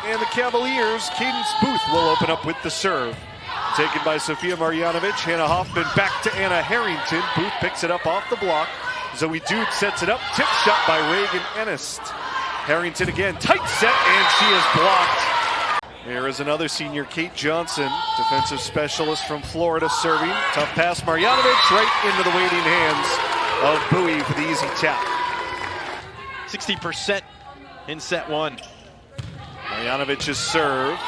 and the Cavaliers. Cadence Booth will open up with the serve. Taken by Sofia Marjanovic. Hannah Hoffman back to Anna Harrington. Booth picks it up off the block. Zoe Dude sets it up. Tip shot by Reagan Ennist. Harrington again. Tight set, and she is blocked. There is another senior, Kate Johnson, defensive specialist from Florida, serving. Tough pass, Marjanovic, right into the waiting hands of Bowie for the easy tap. 60% in set one. Marjanovic's serve.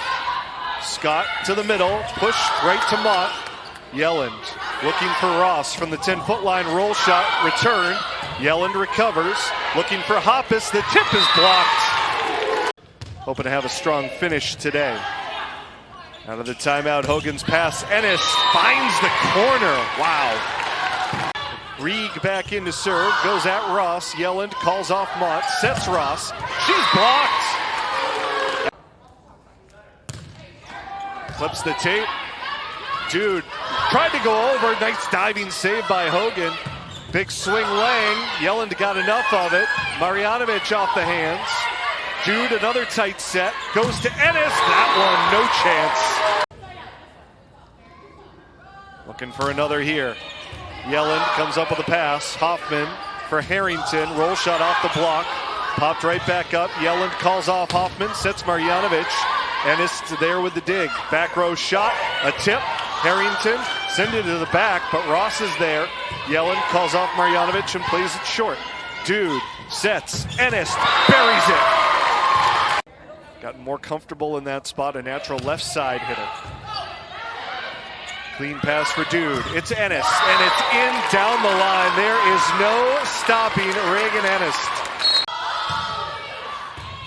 Scott to the middle, pushed right to Mott. Yelland looking for Ross from the 10-foot line, roll shot, return. Yelland recovers, looking for Hoppus, the tip is blocked. Hoping to have a strong finish today. Out of the timeout, Hogan's pass, Ennis finds the corner, wow. Rieg back in to serve, goes at Ross, Yelland calls off Mott, sets Ross, she's blocked. Flips the tape. Dude tried to go over. Nice diving save by Hogan. Big swing Lang. Yelland got enough of it. Marjanovic off the hands. Dude, another tight set. Goes to Ennis. That one, no chance. Looking for another here. Yelland comes up with a pass. Hoffman for Harrington. Roll shot off the block. Popped right back up. Yelland calls off Hoffman. Sets Marjanovic. Ennis there with the dig. Back row shot, a tip. Harrington send it to the back, but Ross is there. Yelland calls off Marjanovic and plays it short. Dude sets, Ennis buries it. Gotten more comfortable in that spot, a natural left side hitter. Clean pass for Dude. It's Ennis, and it's in down the line. There is no stopping Reagan Ennis.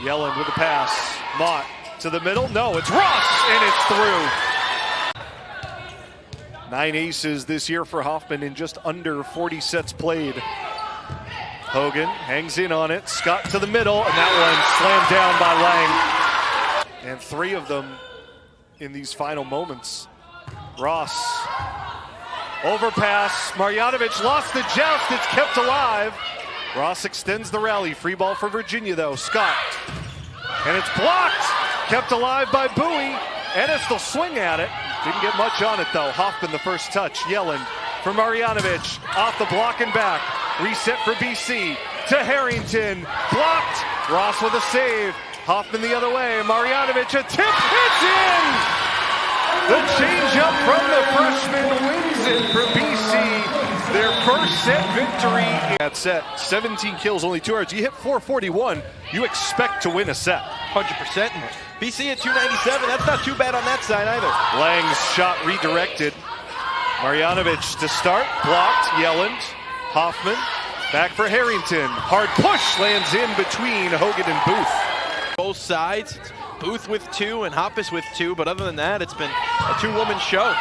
Yelland with the pass. Mott to the middle. No, it's Ross, and it's through. 9 aces this year for Hoffman in just under 40 sets played. Hogan hangs in on it. Scott to the middle, and that one slammed down by Lang. And 3 of them in these final moments. Ross, overpass. Marjanovic lost the joust. It's kept alive. Ross extends the rally. Free ball for Virginia, though. Scott. And it's blocked. Kept alive by Bowie. Ennis will swing at it. Didn't get much on it, though. Hoffman the first touch. Yelland for Marjanovic. Off the block and back. Reset for BC. To Harrington. Blocked. Ross with a save. Hoffman the other way. Marjanovic a tip. It's in! The changeup from the freshman wins it for BC. Their first set victory. That set, 17 kills, only 2 yards. You hit 441, you expect to win a set. 100%. BC at 297, that's not too bad on that side either. Lang's shot redirected. Marjanovic to start, blocked. Yelland, Hoffman, back for Harrington. Hard push lands in between Hogan and Booth. Both sides, Booth with 2 and Hoppus with 2, but other than that, it's been a 2-woman show.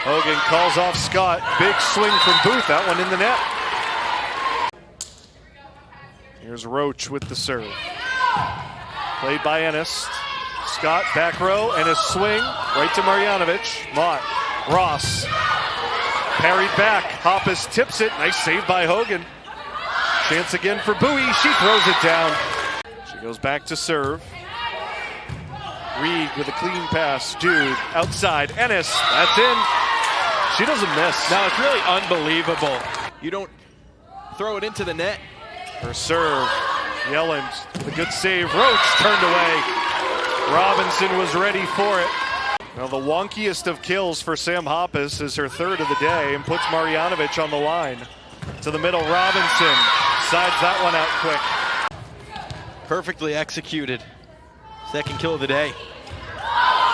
Hogan calls off Scott. Big swing from Booth. That one in the net. Here's Roach with the serve. Played by Ennis. Scott back row and a swing right to Marjanovic. Mott. Ross. Parried back. Hoppus tips it. Nice save by Hogan. Chance again for Bowie. She throws it down. She goes back to serve. Reed with a clean pass. Dude outside. Ennis. That's in. She doesn't miss. No, it's really unbelievable. You don't throw it into the net. Her serve. Yelland, the good save. Roach turned away. Robinson was ready for it. Now the wonkiest of kills for Sam Hoppus is her third of the day and puts Marjanovic on the line. To the middle, Robinson sides that one out quick. Perfectly executed. Second kill of the day.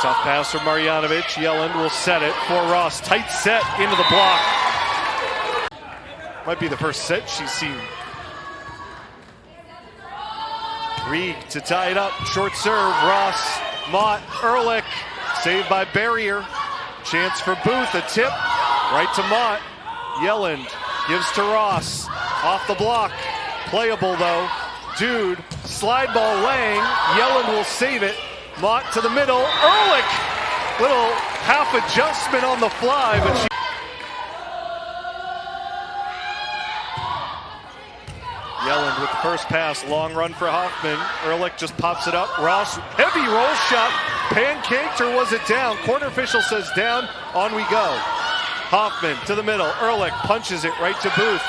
Tough pass from Marjanovic. Yelland will set it for Ross. Tight set into the block. Might be the first set she's seen. Reed to tie it up. Short serve. Ross, Mott, Ehrlich. Saved by Barrier. Chance for Booth. A tip. Right to Mott. Yelland gives to Ross. Off the block. Playable though. Dude. Slide ball Lang. Yelland will save it. Mott to the middle. Ehrlich. Little half adjustment on the fly, but she. Yelland with the first pass, long run for Hoffman. Ehrlich just pops it up. Ross, heavy roll shot, pancaked, or was it down? Corner official says down, on we go. Hoffman to the middle, Ehrlich punches it right to Booth.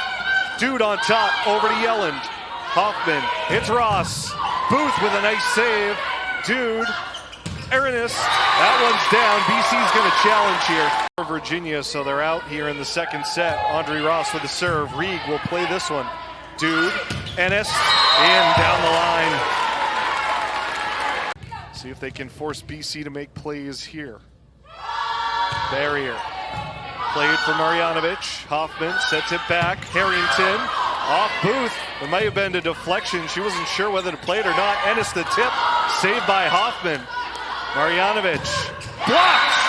Dude on top, over to Yelland. Hoffman hits Ross. Booth with a nice save. Dude, Ernest, that one's down. BC's going to challenge here. For Virginia, so they're out here in the second set. Andre Ross with the serve. Reeg will play this one. Dude, Ennis, in down the line. See if they can force BC to make plays here. Barrier. Played for Marjanovic. Hoffman sets it back. Harrington off Booth. It might have been a deflection. She wasn't sure whether to play it or not. Ennis the tip. Saved by Hoffman. Marjanovic. Blocked!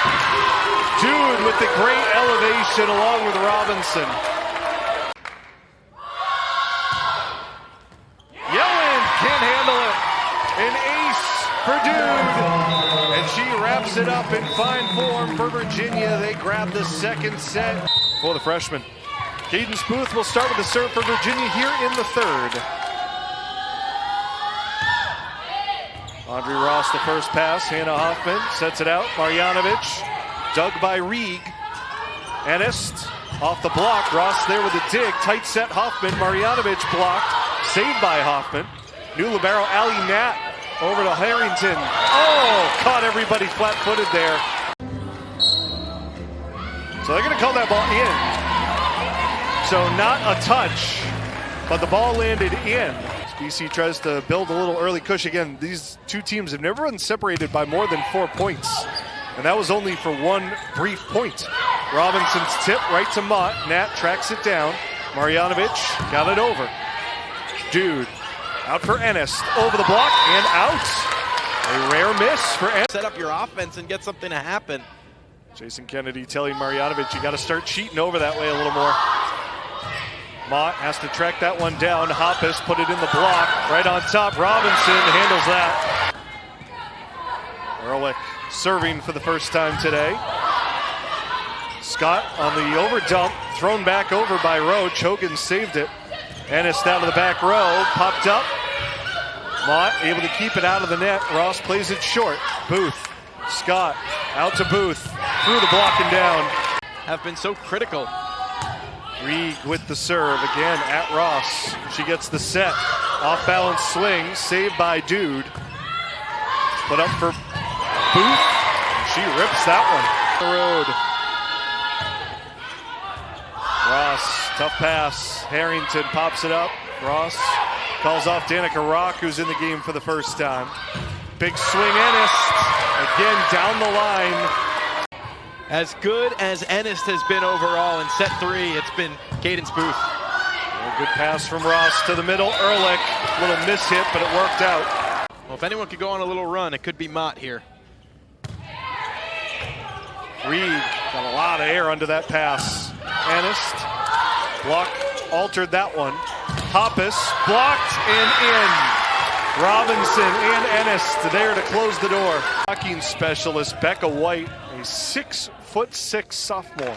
Dude with the great elevation along with Robinson. Yelland can't handle it. An ace for Dude. And she wraps it up in fine form for Virginia. They grab the second set for the freshman. Cadence Booth will start with the serve for Virginia here in the third. Andre Ross the first pass. Hannah Hoffman sets it out. Marjanovic dug by Reeg. Ennis off the block. Ross there with a dig. Tight set Hoffman. Marjanovic blocked. Saved by Hoffman. New libero Ali Nat over to Harrington. Oh, caught everybody flat-footed there. So they're going to call that ball in. So not a touch, but the ball landed in. BC tries to build a little early cushion. Again, these two teams have never been separated by more than 4 points. And that was only for one brief point. Robinson's tip right to Mott. Nat tracks it down. Marjanovic got it over. Dude out for Ennis. Over the block and out. A rare miss for Ennis. Set up your offense and get something to happen. Jason Kennedy telling Marjanovic, you got to start cheating over that way a little more. Mott has to track that one down. Hoppus put it in the block. Right on top. Robinson handles that. Ehrlich serving for the first time today. Scott on the overdump. Thrown back over by Roach. Hogan saved it. Ennis down to the back row. Popped up. Mott able to keep it out of the net. Ross plays it short. Booth. Scott out to Booth. Through the block and down. Have been so critical. Reeg with the serve again at Ross. She gets the set. Off balance swing. Saved by Dude. Put up for Booth. She rips that one. The road. Ross, tough pass. Harrington pops it up. Ross calls off Danica Rock, who's in the game for the first time. Big swing, Ennis. Again, down the line. As good as Ennis has been overall in set 3, it's been Cadence Booth. A good pass from Ross to the middle. Ehrlich, little miss hit, but it worked out. Well, if anyone could go on a little run, it could be Mott here. Reed got a lot of air under that pass. Ennis, block, altered that one. Hoppus, blocked and in. Robinson and Ennis there to close the door. Blocking specialist Becca White, a 6'6" sophomore.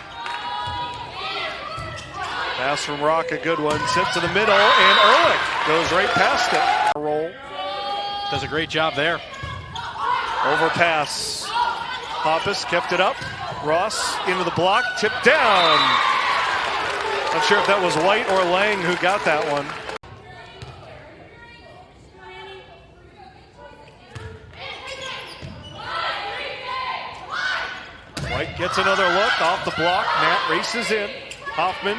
Pass from Rock, a good one. Sent to the middle, and Ehrlich goes right past it. Roll. Does a great job there. Overpass. Hoppus kept it up. Ross into the block, tipped down. Not sure if that was White or Lang who got that one. White gets another look off the block. Nat races in. Hoffman,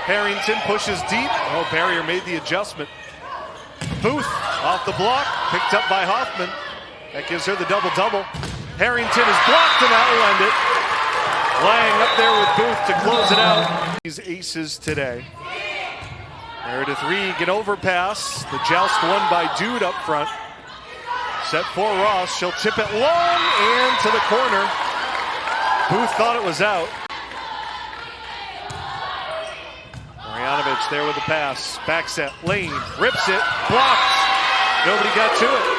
Harrington pushes deep. Oh, Barrier made the adjustment. Booth off the block, picked up by Hoffman. That gives her the double-double. Harrington is blocked and that will end it. Lang up there with Booth to close it out. These aces today. Meredith Reeg, an overpass. The joust won by Dude up front. Set for Ross. She'll tip it long and to the corner. Booth thought it was out. Marjanovic there with the pass. Back set. Lane rips it. Blocked. Nobody got to it.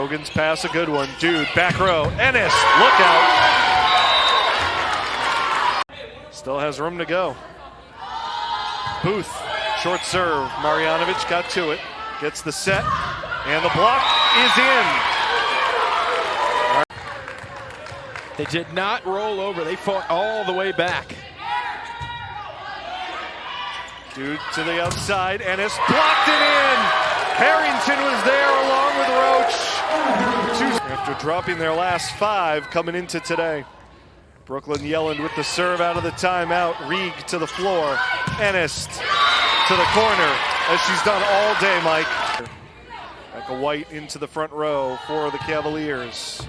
Hogan's pass, a good one. Dude, back row. Ennis, look out. Still has room to go. Booth, short serve. Marjanovic got to it. Gets the set. And the block is in. They did not roll over. They fought all the way back. Dude to the outside. Ennis blocked it in. Harrington was there along with Roach. After dropping their last 5 coming into today. Brooklyn Yelland with the serve out of the timeout. Reeg to the floor. Ennis to the corner, as she's done all day, Mike. Becca White into the front row for the Cavaliers.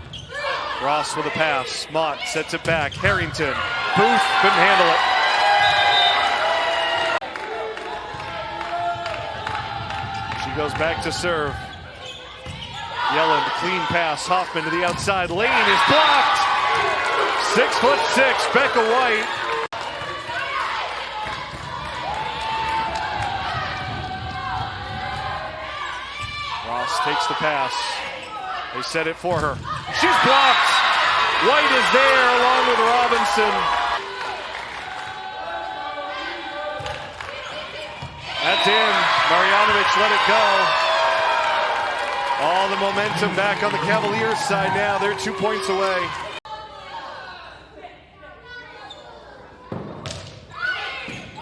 Ross with a pass. Mott sets it back. Harrington. Booth couldn't handle it. She goes back to serve. Yelland, clean pass. Hoffman to the outside. Lane is blocked. 6'6", Becca White. Ross takes the pass. They set it for her. She's blocked. White is there along with Robinson. That's in. Marjanovic let it go. All the momentum back on the Cavaliers side now. They're 2 points away.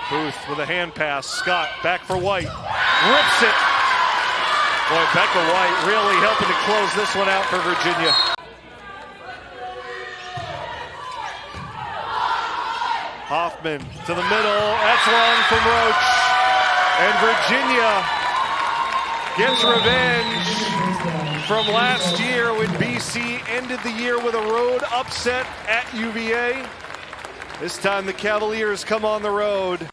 Booth with a hand pass. Scott back for White. Rips it. Boy, Becca White really helping to close this one out for Virginia. Hoffman to the middle. That's long from Roach. And Virginia gets revenge from last year when BC ended the year with a road upset at UVA. This time the Cavaliers come on the road.